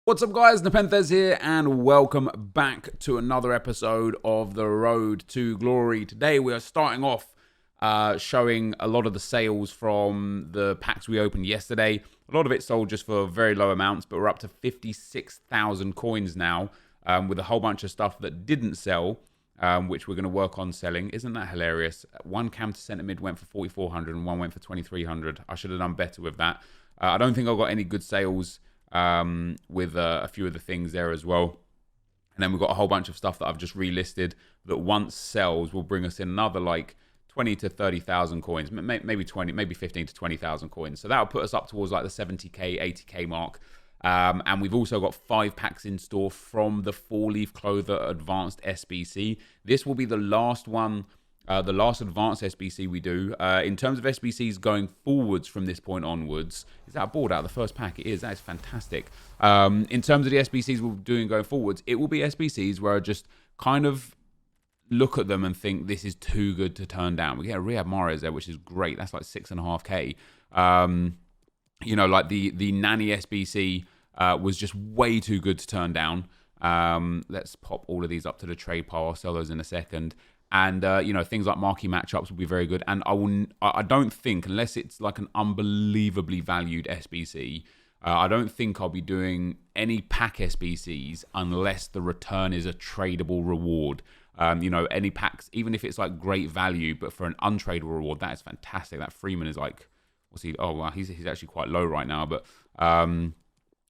What's up guys, NepentheZ here and welcome back to another episode of The Road to Glory. Today we are starting off showing a lot of the sales from the packs we opened yesterday. A lot of it sold just for very low amounts, but we're up to 56,000 coins now with a whole bunch of stuff that didn't sell, which we're going to work on selling. Isn't that hilarious? One cam to centre mid went for 4,400 and one went for 2,300. I should have done better with that. I don't think I got any good sales with a few of the things there as well. And then we've got a whole bunch of stuff that I've just relisted that once sells will bring us in another like 20 to 30,000 coins, maybe 20, maybe 15 to 20,000 coins. So that'll put us up towards like the 70k, 80k mark. And we've also got 5 packs in store from the 4-Leaf Clover Advanced SBC. This will be the last one, the last Advanced SBC we do. In terms of SBCs going forwards from this point onwards, is that a board out of the first pack? It is. That is fantastic. In terms of the SBCs we're doing going forwards, it will be SBCs where I just kind of look at them and think this is too good to turn down. We get a Riyad Mahrez there, which is great. That's like 6.5k. You know, like the Nanny SBC was just way too good to turn down. Let's pop all of these up to the trade pile. I'll sell those in a second. And, you know, things like marquee matchups will be very good. And I don't think, unless it's like an unbelievably valued SBC, I don't think I'll be doing any pack SBCs unless the return is a tradable reward. You know, any packs, even if it's like great value, but for an untradeable reward, that is fantastic. That Freeman is like, what's he? Oh, wow, he's actually quite low right now. But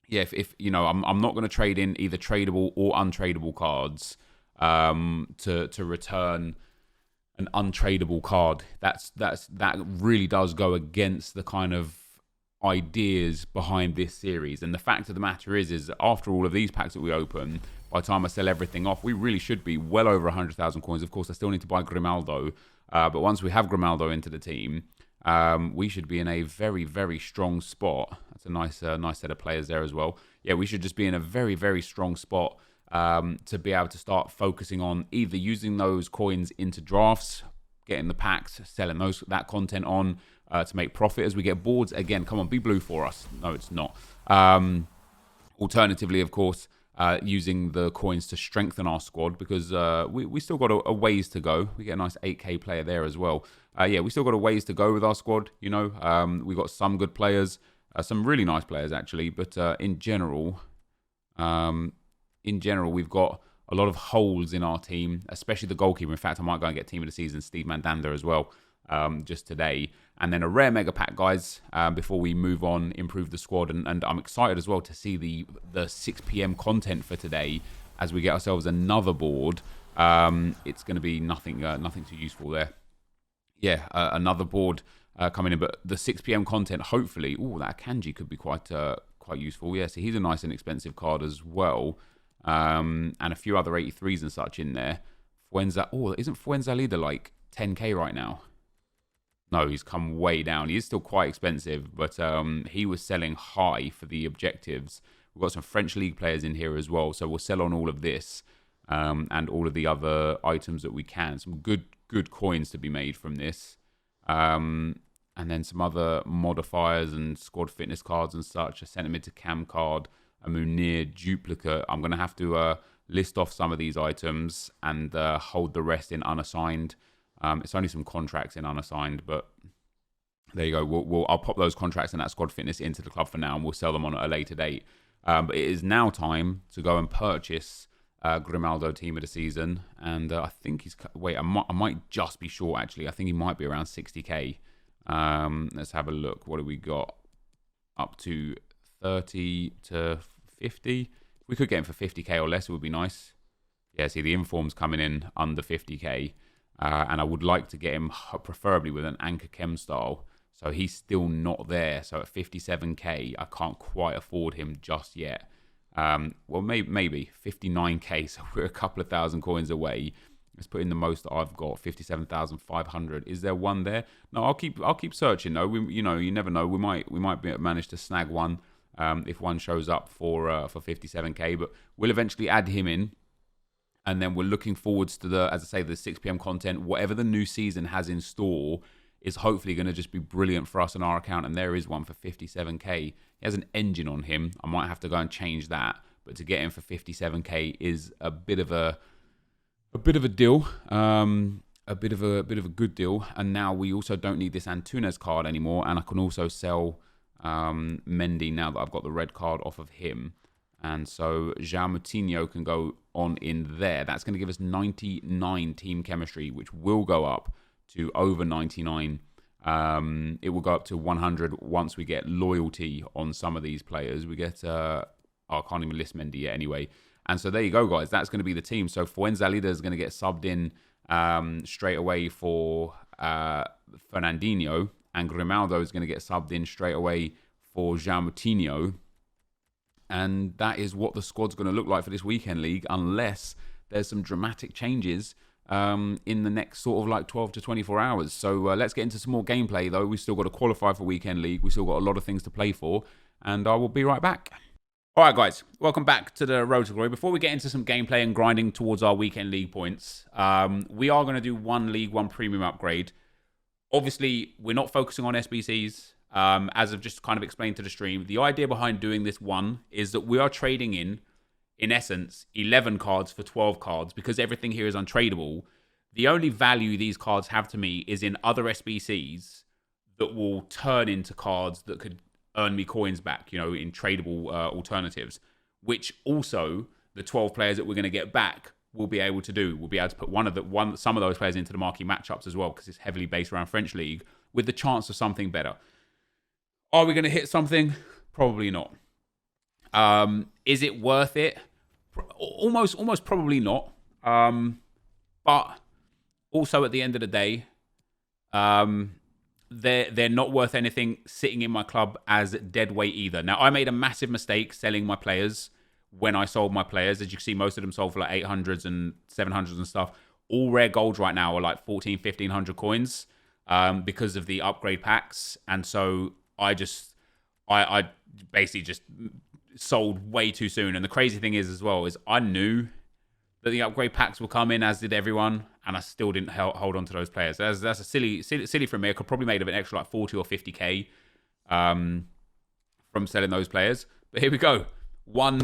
yeah, if you know, I'm not going to trade in either tradable or untradeable cards to return an untradeable card. That really does go against the kind of ideas behind this series. And the fact of the matter is after all of these packs that we open, by the time I sell everything off, we really should be well over 100,000 coins. Of course, I still need to buy Grimaldo, but once we have Grimaldo into the team, we should be in a very, very strong spot. That's a nice set of players there as well. Yeah, we should just be in a very, very strong spot to be able to start focusing on either using those coins into drafts, getting the packs, selling that content on to make profit as we get boards. Again, come on, be blue for us. No, it's not. Alternatively, of course, using the coins to strengthen our squad because we still got a ways to go. We get a nice 8k player there as well. Yeah, we still got a ways to go with our squad. You know, we got some good players, some really nice players actually, but in general, we've got a lot of holes in our team, especially the goalkeeper. In fact, I might go and get team of the season, Steve Mandanda as well, just today. And then a rare mega pack, guys, before we move on, improve the squad. And I'm excited as well to see the 6 p.m. content for today as we get ourselves another board. It's going to be nothing too useful there. Yeah, another board coming in, but the 6 p.m. content, hopefully, that Kanji could be quite useful. Yeah, so he's a nice and expensive card as well. And a few other 83s and such in there. Isn't Fuenzalida like 10k right now? No, he's come way down. He is still quite expensive, but he was selling high for the objectives. We've got some French league players in here as well, so we'll sell on all of this and all of the other items that we can. Some good coins to be made from this. And then some other modifiers and squad fitness cards and such. A centre mid to cam card, a Munir duplicate. I'm going to have to list off some of these items and hold the rest in unassigned. It's only some contracts in unassigned, but there you go. I'll pop those contracts and that squad fitness into the club for now, and we'll sell them on at a later date. But it is now time to go and purchase Grimaldo team of the season, and I think he's... Wait, I might just be short, actually. I think he might be around 60k. Let's have a look. What do we got? Up to 30 to 50. If we could get him for 50k or less, it would be nice. Yeah, see, the inform's coming in under 50k. And I would like to get him preferably with an Anchor Chem style. So he's still not there. So at 57k, I can't quite afford him just yet. Well, maybe 59k. So we're a couple of thousand coins away. Let's put in the most that I've got, 57,500. Is there one there? No, I'll keep searching though. You know, you never know. We might manage to snag one if one shows up for 57k. But we'll eventually add him in. And then we're looking forwards to as I say, the 6 p.m. content. Whatever the new season has in store is hopefully going to just be brilliant for us on our account. And there is one for 57k. He has an engine on him. I might have to go and change that. but to get him for 57k is a bit of a deal. A bit of a good deal. And now we also don't need this Antunes card anymore, and I can also sell Mendy now that I've got the red card off of him. And so João Moutinho can go on in there. That's going to give us 99 team chemistry, which will go up to over 99. It will go up to 100 once we get loyalty on some of these players. We get, I can't even list Mendy yet anyway. And so there you go, guys. That's going to be the team. So Fuenzalida is going to get subbed in straight away for Fernandinho. And Grimaldo is going to get subbed in straight away for João Moutinho. And that is what the squad's going to look like for this weekend league, unless there's some dramatic changes in the next sort of like 12 to 24 hours. So let's get into some more gameplay, though. We've still got to qualify for weekend league. We've still got a lot of things to play for. And I will be right back. All right, guys. Welcome back to the Road to Glory. Before we get into some gameplay and grinding towards our weekend league points, we are going to do one League One Premium upgrade. Obviously, we're not focusing on SBCs. As I've just kind of explained to the stream, the idea behind doing this one is that we are trading in essence, 11 cards for 12 cards because everything here is untradeable. The only value these cards have to me is in other SBCs that will turn into cards that could earn me coins back, in tradable alternatives, which also the 12 players that we're going to get back will be able to do. We'll be able to put some of those players into the marquee matchups as well because it's heavily based around French League with the chance of something better. Are we going to hit something? Probably not. Is it worth it? Almost probably not. But also at the end of the day, they're not worth anything sitting in my club as dead weight either. Now, I made a massive mistake selling my players when I sold my players. As you can see, most of them sold for like 800s and 700s and stuff. All rare golds right now are like 1,1500 coins because of the upgrade packs. And so I basically just sold way too soon. And the crazy thing is as well, is I knew that the upgrade packs will come in, as did everyone, and I still didn't hold on to those players. That's a silly from me. I could probably made an extra like 40 or 50k from selling those players. But here we go. One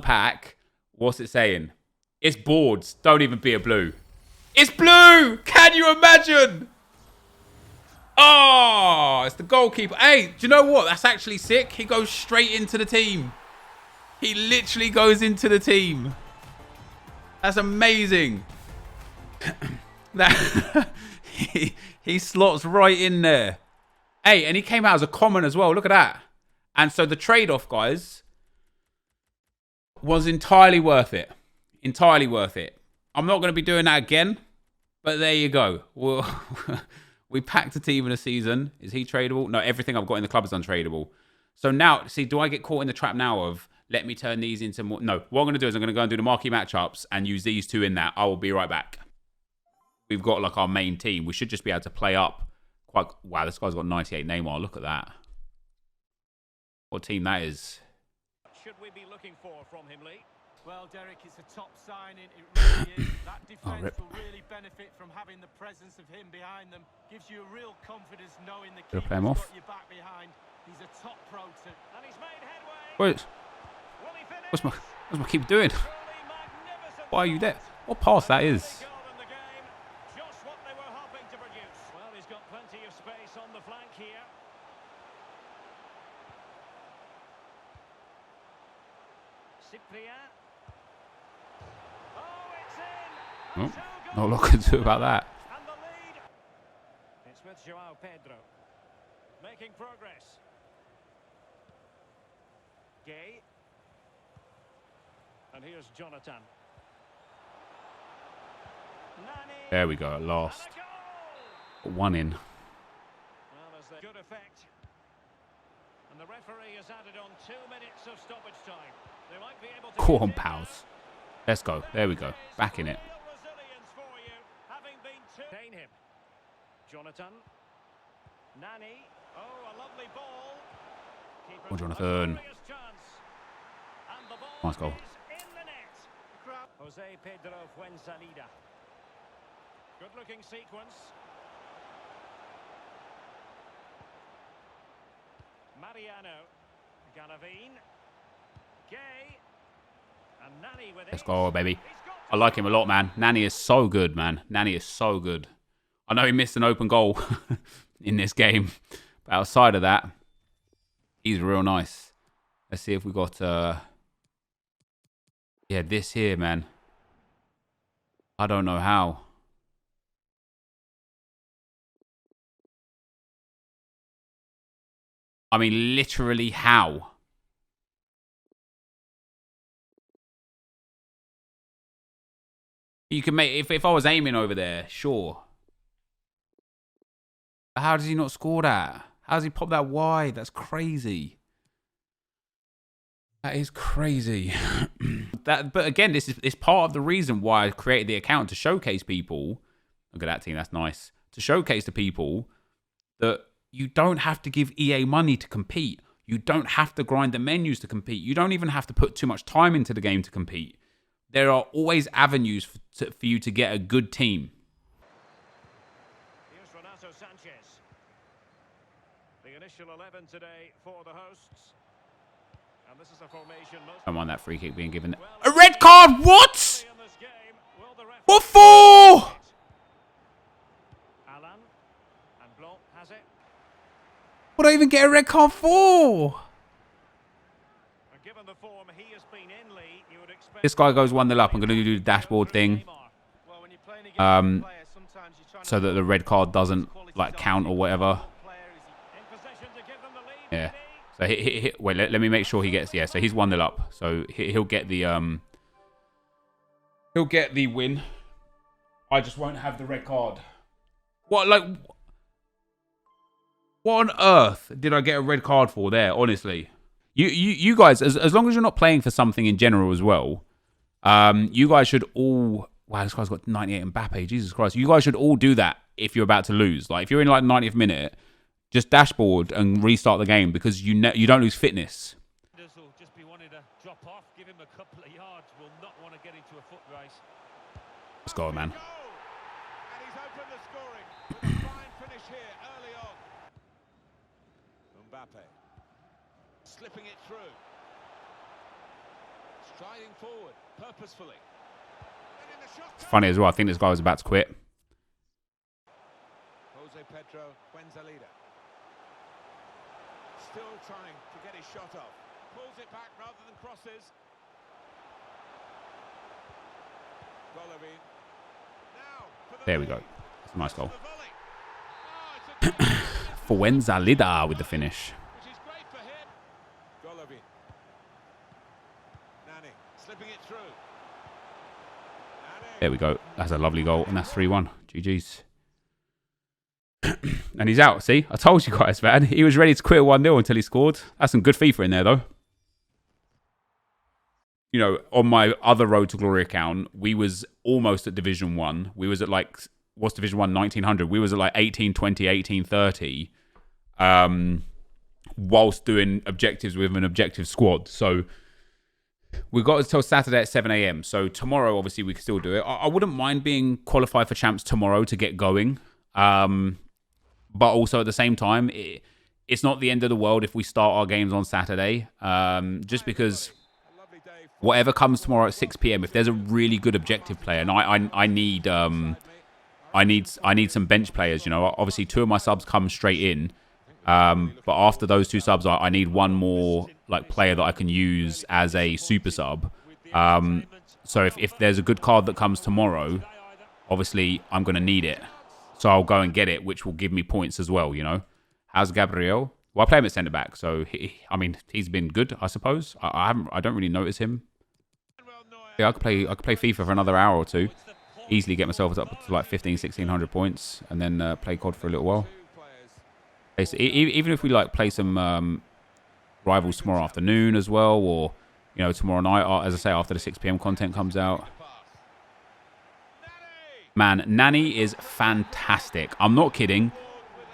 pack. What's it saying? It's boards. Don't even be a blue. It's blue! Can you imagine? Oh, it's the goalkeeper. Hey, do you know what? That's actually sick. He goes straight into the team. He literally goes into the team. That's amazing. he slots right in there. Hey, and he came out as a common as well. Look at that. And so the trade-off, guys, was entirely worth it. Entirely worth it. I'm not going to be doing that again, but there you go. We packed a team in a season. Is he tradable? No, everything I've got in the club is untradeable. So now, see, do I get caught in the trap now of, let me turn these into more? No, what I'm going to do is I'm going to go and do the marquee matchups and use these two in that. I will be right back. We've got like our main team. We should just be able to play up quite... Wow, this guy's got 98 Neymar. Look at that. What team that is. Should we be looking for from him, Lee? Well, Derek, it's a top signing. It really is. That defence will really benefit from having the presence of him behind them. Gives you a real confidence knowing the keeper's got your back behind. He's a top pro too. And he's made headway. What's my keeper doing? Why are you there? What pass that is? Just what they were hoping to produce. Well, he's got plenty of space on the flank here. Cyprien. Oh, it's in. Oh, not a lot to do about that. And the lead. It's with João Pedro. Making progress. Gay. And here's Jonathan. Nani. There we go, at last. One in. Well, there's a good effect. And the referee has added on 2 minutes of stoppage time. They might be able to... Go on, pals. Let's go. There we go. Back in it. Him. Jonathan. Nani. Oh, a lovely ball. Oh, Jonathan. Nice goal. Jose Pedro Fuenzalida. Good looking sequence. Mariano. Galavine. Gay. Let's go, baby. I like him a lot, man. Nani is so good, man. Nani is so good. I know he missed an open goal in this game. But outside of that, he's real nice. Let's see if we got... yeah, this here, man. I don't know how. I mean, literally how? You can make... If I was aiming over there, sure. But how does he not score that? How does he pop that wide? That's crazy. That is crazy. But again, this is part of the reason why I created the account, to showcase people. Look at that team, that's nice. To showcase to people that you don't have to give EA money to compete. You don't have to grind the menus to compete. You don't even have to put too much time into the game to compete. There are always avenues for you to get a good team. Here's Renato Sanchez. The initial 11 today for the hosts. And this is a formation most... I don't mind that free kick being given. A red card? What? What for? Alan and Blanc has it. What do I even get a red card for? And given the form he has been in, Lee, you would expect... This guy goes 1-0 up. I'm going to do the dashboard thing. So that the red card doesn't like count or whatever. Yeah. So wait, let me make sure he gets... Yeah, so he's 1-0 up. So he'll get the... He'll get the win. I just won't have the red card. What, like... What on earth did I get a red card for there, honestly? You guys, as long as you're not playing for something in general as well, you guys should all... Wow, this guy's got 98 Mbappe. Jesus Christ. You guys should all do that if you're about to lose. Like, if you're in, like, 90th minute, just dashboard and restart the game because you don't lose fitness. Will just be wanting to drop off, give him a couple of yards, will not want to get into a foot race. Let's go, man. And he's opened the scoring with a fine finish here early on. Mbappe slipping it through, striding forward purposefully. It's funny as well. I think this guy was about to quit. Jose Pedro Fuenzalida still trying to get his shot off. Pulls it back rather than crosses. Golovin. There we go. That's a nice goal. Fuenzalida with the finish. Which is great for him. Golovin. Nani slipping it through. There we go. That's a lovely goal. And that's 3-1. GG's. And he's out. See? I told you guys, man. He was ready to quit 1-0 until he scored. That's some good FIFA in there, though. You know, on my other Road to Glory account, we was almost at Division 1. We was at, like, what's Division 1? 1900. We was at, like, 1820, 1830. Whilst doing objectives with an objective squad. So... we got until Saturday at 7 a.m. So tomorrow, obviously, we can still do it. I wouldn't mind being qualified for champs tomorrow to get going. But also at the same time, it's not the end of the world if we start our games on Saturday. Just because whatever comes tomorrow at 6 p.m., if there's a really good objective player, and I need some bench players. You know, obviously 2 of my subs come straight in. But after those 2 subs, I need one more like player that I can use as a super sub. So if there's a good card that comes tomorrow, obviously I'm going to need it. So I'll go and get it, which will give me points as well, you know. How's Gabriel? Well, I play him at centre-back, so he's been good, I suppose. I don't really notice him. Yeah, I could play FIFA for another hour or 2. Easily get myself up to like 1,500-1,600 points, and then play COD for a little while. So even if we like play some rivals tomorrow afternoon as well, or you know tomorrow night, as I say, after the 6 p.m. content comes out. Man, Nani is fantastic. I'm not kidding.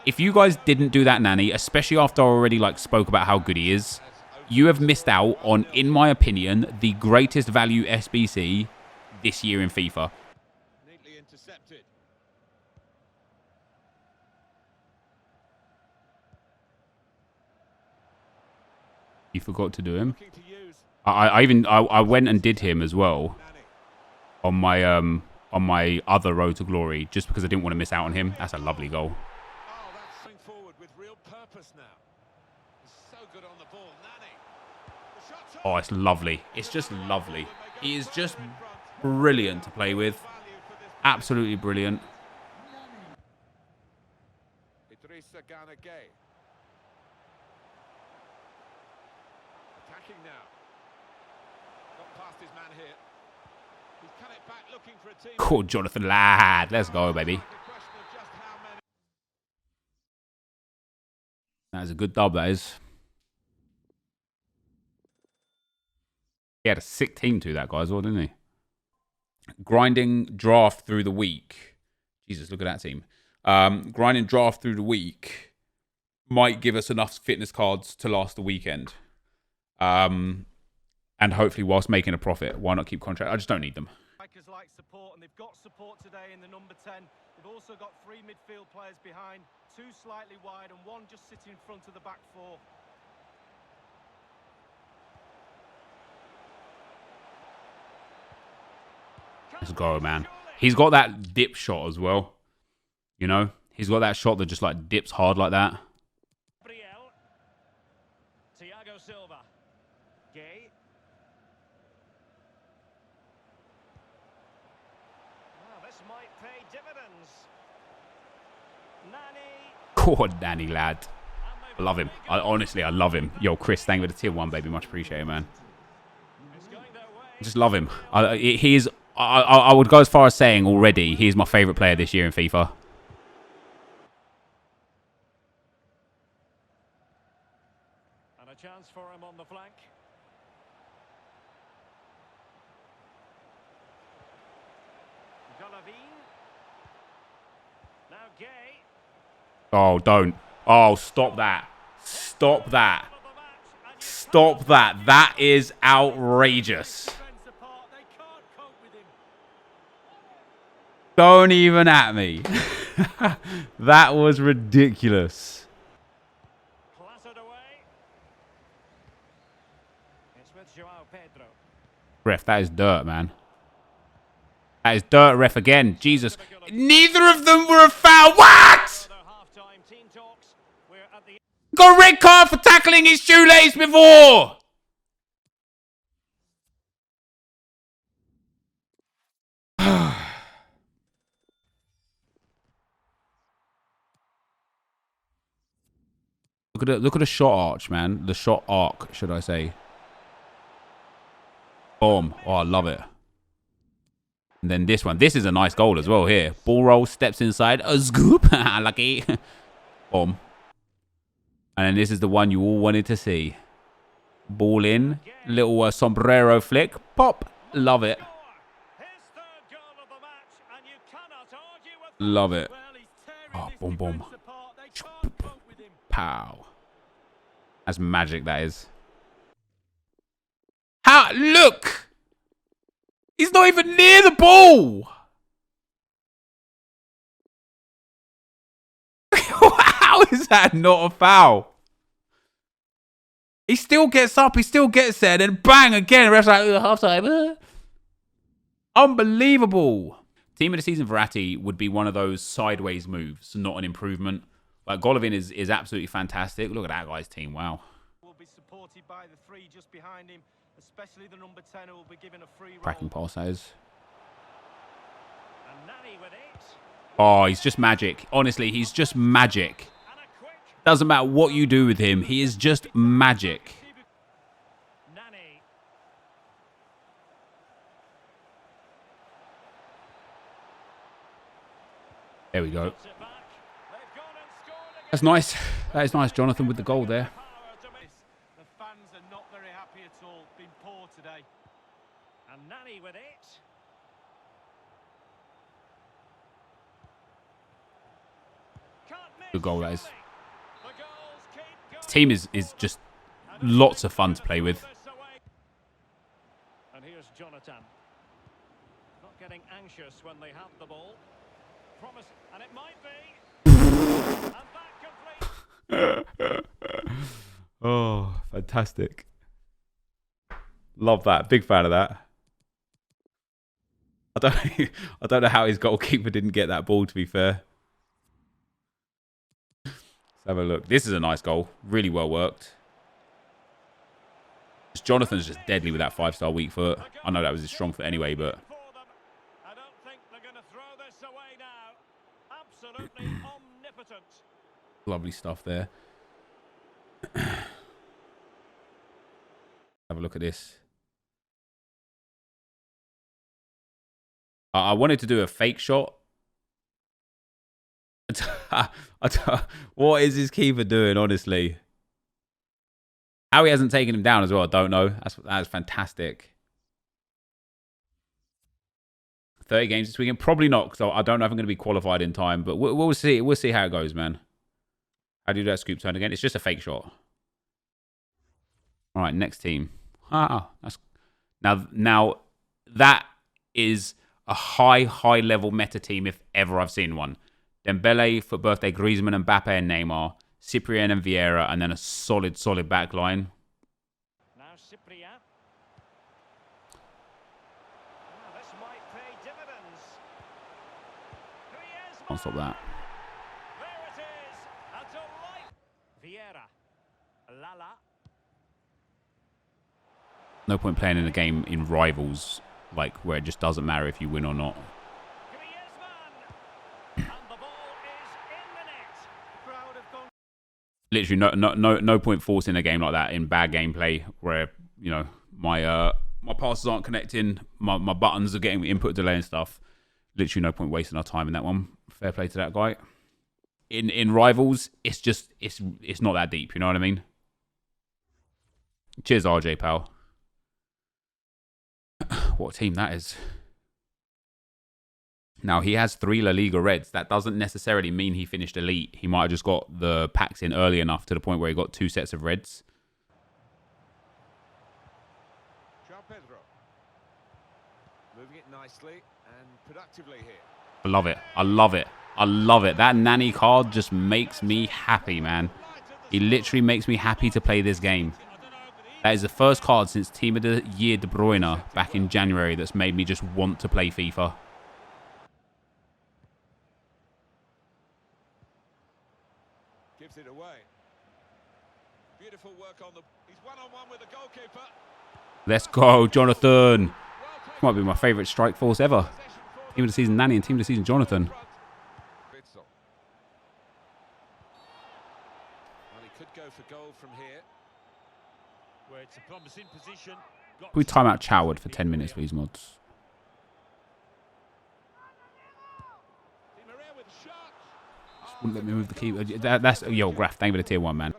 If you guys didn't do that Nani, especially after I already like spoke about how good he is, you have missed out on, in my opinion, the greatest value SBC this year in FIFA. Neatly intercepted. You forgot to do him. Looking to use I went and did him as well on my other Road to Glory just because I didn't want to miss out on him. That's a lovely goal. Oh, that's going forward with real purpose now. He's so good on the ball. Nani. Oh, it's lovely. It's just lovely. He is just brilliant to play with. Absolutely brilliant. Attacking now. Got past his man here. He's cut it back looking for a team. Cool, Jonathan lad. Let's go, baby. That is a good dub, that is. He had a sick team to that guy as well, didn't he? Grinding draft through the week. Jesus, look at that team. Grinding draft through the week might give us enough fitness cards to last the weekend. And hopefully whilst making a profit. Why not keep contract? I just don't need them. Strikers like support, and they've got support today in the number 10. They've also got 3 midfield players behind, 2 slightly wide and 1 just sitting in front of the back 4. Let's go, man. He's got that dip shot as well. You know? He's got that shot that just like dips hard like that. Thiago Silva. Gay. Well, this might pay dividends. Nani. Oh, Danny, lad. I love him. Honestly, I love him. Yo, Chris, thank you for the tier 1, baby. Much appreciated, man. I just love him. I would go as far as saying already he's my favourite player this year in FIFA. And a chance for him on the flank. Golovin. Now Gay. Oh, don't. Oh, stop that. Stop that. Stop that. That is outrageous. Don't even at me. That was ridiculous. Ref, that is dirt, man. That is dirt, ref, again. Jesus. Neither of them were a foul. What? Got a red card for tackling his shoelace before. Look at the shot arch, man. The shot arc, should I say. Boom. Oh, I love it. And then this one. This is a nice goal as well here. Ball roll, steps inside. A scoop. Lucky. Boom. And then this is the one you all wanted to see. Ball in. Little sombrero flick. Pop. Love it. Love it. Oh, boom, boom. Pow. That's magic, that is. How? Look! He's not even near the ball! How is that not a foul? He still gets up, he still gets there, then bang again. The ref's like, half time. Unbelievable. Team of the season Verratti would be one of those sideways moves, not an improvement. Like Golovin is absolutely fantastic. Look at that guy's team. Wow. Will be supported by the 3 just behind him, especially the number 10 who will be given a free Cracking roll. passes. And Nani with it. Oh, he's just magic. Honestly, he's just magic. Doesn't matter what you do with him. He is just magic. Nani. There we go. That's nice. That is nice, Jonathan, with the goal there. The fans are not very happy at all. Been poor today. And Nani with it. Good goal, that is. This team is just lots of fun to play with. And here's Jonathan. Not getting anxious when they have the ball. Promise, and it might be. And that complete. Oh, fantastic. Love that. Big fan of that. I don't I don't know how his goalkeeper didn't get that ball, to be fair. Let's have a look. This is a nice goal. Really well worked. Jonathan's just deadly with that 5-star weak foot. I know that was his strong foot anyway, but... I don't think they're going to throw this away now. Absolutely omnipotent. Lovely stuff there. Have a look at this. I wanted to do a fake shot. What is his keeper doing, honestly? How he hasn't taken him down as well, I don't know. That's fantastic. 30 games this weekend? Probably not, because I don't know if I'm going to be qualified in time. But we'll see. We'll see how it goes, man. How do you do that scoop turn again? It's just a fake shot. All right, next team. That's now that is a high level meta team if ever I've seen one. Dembele, for birthday, Griezmann, Mbappe, and Neymar. Cyprien and Vieira, and then a solid back line. Now Cyprien. Oh, this might pay dividends. Can't stop that. There it is. A delight. Vieira. Lala. No point playing in a game in rivals, like where it just doesn't matter if you win or not. Griezmann. And the ball is in the net. Crowd have gone. Literally no point forcing a game like that in bad gameplay where, you know, my passes aren't connecting, my buttons are getting input delay and stuff. Literally no point wasting our time in that one. Fair play to that guy. In rivals, it's not that deep, you know what I mean? Cheers, RJ, pal. What a team that is. Now, he has 3 La Liga Reds. That doesn't necessarily mean he finished elite. He might have just got the packs in early enough to the point where he got 2 sets of Reds. Pedro. Moving it nicely and productively here. I love it. I love it. I love it. That Nani card just makes me happy, man. He literally makes me happy to play this game. That is the first card since Team of the Year De Bruyne back in January that's made me just want to play FIFA. Gives it away. Beautiful work on the... He's one-on-one with the goalkeeper. Let's go, Jonathan. This might be my favourite strike force ever. Team of the Season Nani and Team of the Season Jonathan. Well, he could go for goal from here. Where it's a promising position. Can we time out Choward for 10 minutes, please, mods? Just wouldn't let me move the keeper. That's yo, Graf. Thank you for the tier 1, man.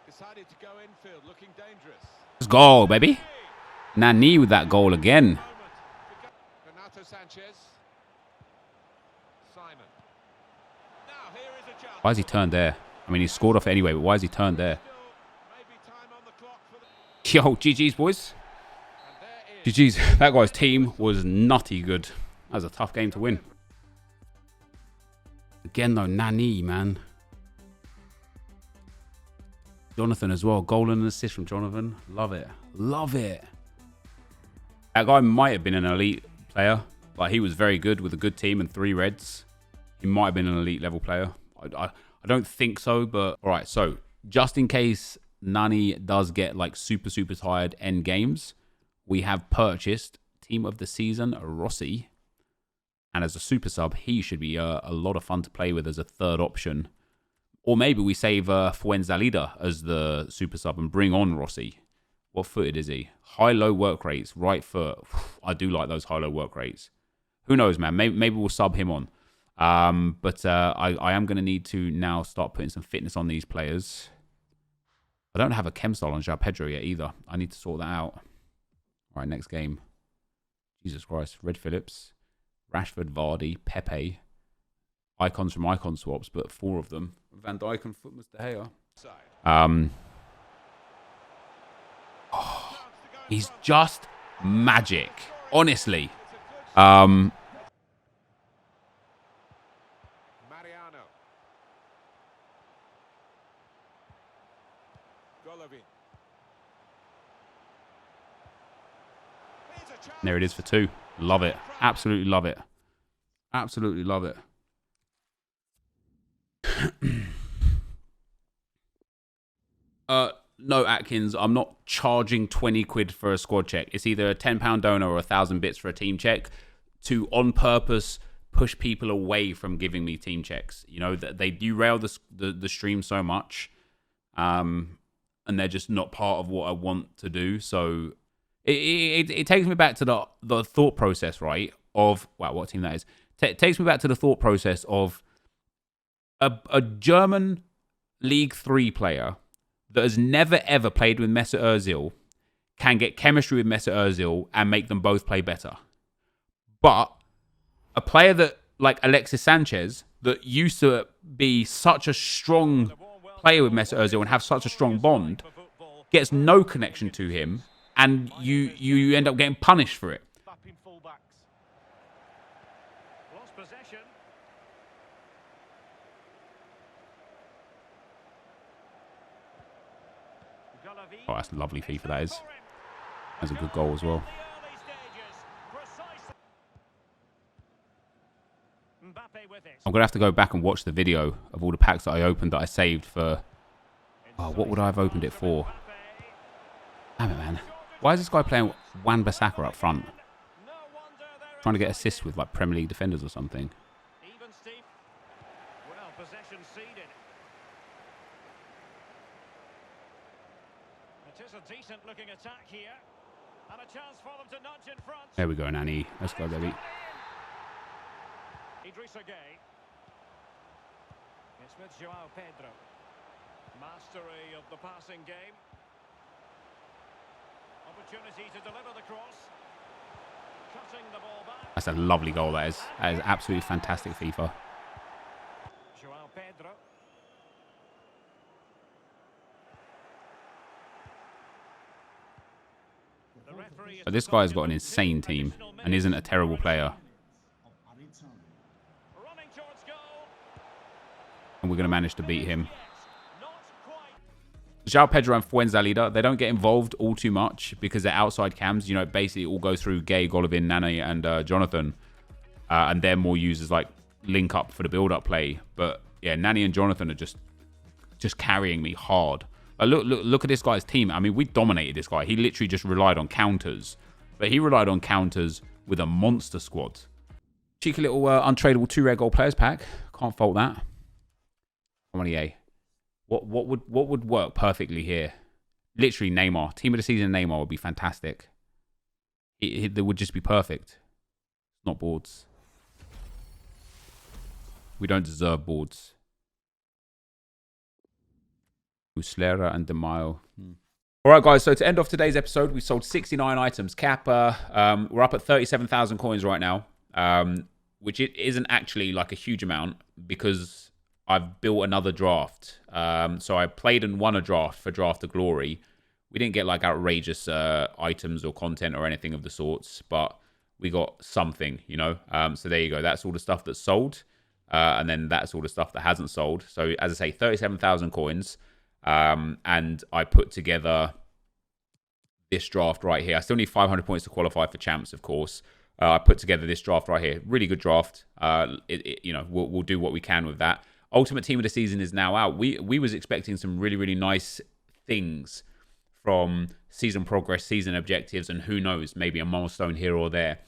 Decided to go infield, looking dangerous. Let's go, baby. Nani with that goal again. Renato Sanchez. Simon. Now here is a chance. Why has he turned there? I mean, he scored off it anyway, but why has he turned there? Yo, GG's, boys. GG's. That guy's team was nutty good. That was a tough game to win. Again, though, Nani, man. Jonathan as well. Goal and an assist from Jonathan. Love it. Love it. That guy might have been an elite player. Like, he was very good with a good team and 3 Reds. He might have been an elite level player. I don't think so, but... All right, so just in case Nani does get, like, super tired end games, we have purchased Team of the Season, Rossi. And as a super sub, he should be a lot of fun to play with as a third option. Or maybe we save Fuenzalida as the super sub and bring on Rossi. What footed is he? High-low work rates, right foot. I do like those high-low work rates. Who knows, man? Maybe we'll sub him on. But I am going to need to now start putting some fitness on these players. I don't have a chem style on João Pedro yet either. I need to sort that out. All right, next game. Jesus Christ. Red Phillips, Rashford, Vardy, Pepe. Icons from icon swaps, but 4 of them. Van Dijk and Footmas De Gea. Oh, he's just magic. Honestly. Mariano. Golovin. There it is for 2. Love it. Absolutely love it. Absolutely love it. No, Atkins, I'm not charging 20 quid for a squad check. It's either a £10 donor or 1,000 bits for a team check to, on purpose, push people away from giving me team checks. You know, they derail the stream so much, and they're just not part of what I want to do. So it takes me back to the thought process, right, of, wow, what team that is. It takes me back to the thought process of a German League 3 player that has never ever played with Mesut Ozil can get chemistry with Mesut Ozil and make them both play better. But a player that, like Alexis Sanchez, that used to be such a strong player with Mesut Ozil and have such a strong bond, gets no connection to him, and you end up getting punished for it. Oh, that's lovely FIFA, that is. That's a good goal as well. I'm going to have to go back and watch the video of all the packs that I opened that I saved for... Oh, what would I have opened it for? Damn it, man. Why is this guy playing Wan-Bissaka up front? Trying to get assists with, like, Premier League defenders or something. There we go, Nani. Let's go, baby. It's with Joao Pedro. Mastery of the passing game. Opportunity to deliver the cross. Cutting the ball back. That's a lovely goal, that is. That is absolutely fantastic FIFA. Joao Pedro. But this guy's got an insane team and isn't a terrible player. And we're going to manage to beat him. Joao Pedro and Fuenzalida, they don't get involved all too much because they're outside cams. You know, basically all go through Gay, Golovin, Nani, and Jonathan. And they're more used as like link up for the build-up play. But yeah, Nani and Jonathan are just carrying me hard. Look at this guy's team. I mean, we dominated this guy. He literally just relied on counters. But he relied on counters with a monster squad. Cheeky little untradeable 2 rare gold players pack. Can't fault that. Come on, EA. What would work perfectly here? Literally Neymar. Team of the season Neymar would be fantastic. It would just be perfect. Not boards. We don't deserve boards. Muslera and De Maio. All right, guys. So to end off today's episode, we sold 69 items. Kappa, we're up at 37,000 coins right now, which it isn't actually like a huge amount because I've built another draft. So I played and won a draft for Draft of Glory. We didn't get like outrageous items or content or anything of the sorts, but we got something, you know. So there you go. That's all the stuff that's sold, and then that's all the stuff that hasn't sold. So as I say, 37,000 coins. And I put together this draft right here. I still need 500 points to qualify for champs, of course. I put together this draft right here. Really good draft. You know, we'll do what we can with that. Ultimate Team of the Season is now out. We was expecting some really, really nice things from season progress, season objectives, and who knows, maybe a milestone here or there.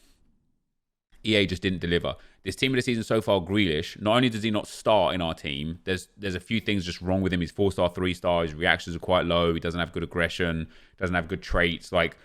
EA just didn't deliver. This Team of the Season so far, Grealish, not only does he not start in our team, there's a few things just wrong with him. He's 4-star, 3-star. His reactions are quite low. He doesn't have good aggression, doesn't have good traits. Like,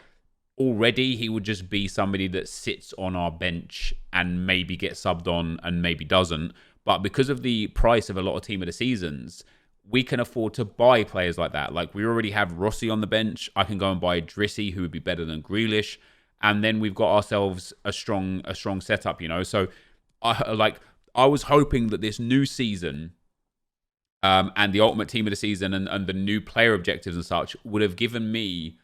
already he would just be somebody that sits on our bench and maybe gets subbed on and maybe doesn't. But because of the price of a lot of Team of the Seasons, we can afford to buy players like that. Like, we already have Rossi on the bench. I can go and buy Drissi, who would be better than Grealish. And then we've got ourselves a strong setup, you know. So I was hoping that this new season and the Ultimate Team of the Season and the new player objectives and such would have given me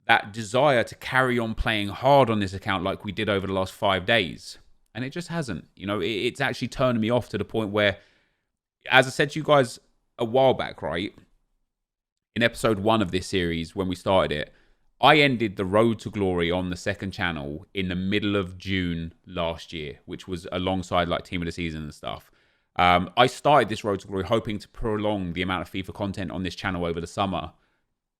that desire to carry on playing hard on this account like we did over the last 5 days. And it just hasn't. You know, it's actually turned me off to the point where, as I said to you guys a while back, right, in episode 1 of this series when we started it, I ended the Road to Glory on the second channel in the middle of June last year, which was alongside like Team of the Season and stuff. I started this Road to Glory hoping to prolong the amount of FIFA content on this channel over the summer.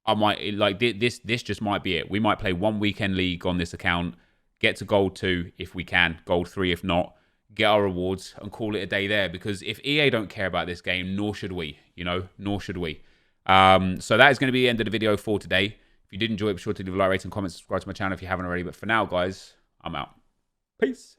I might like this just might be it. We might play one weekend league on this account, get to gold 2 if we can, gold 3 if not, get our rewards and call it a day there. Because if EA don't care about this game, nor should we, nor should we. So that is going to be the end of the video for today. If you did enjoy it, be sure to leave a like, rate, and comment, subscribe to my channel if you haven't already. But for now, guys, I'm out. Peace.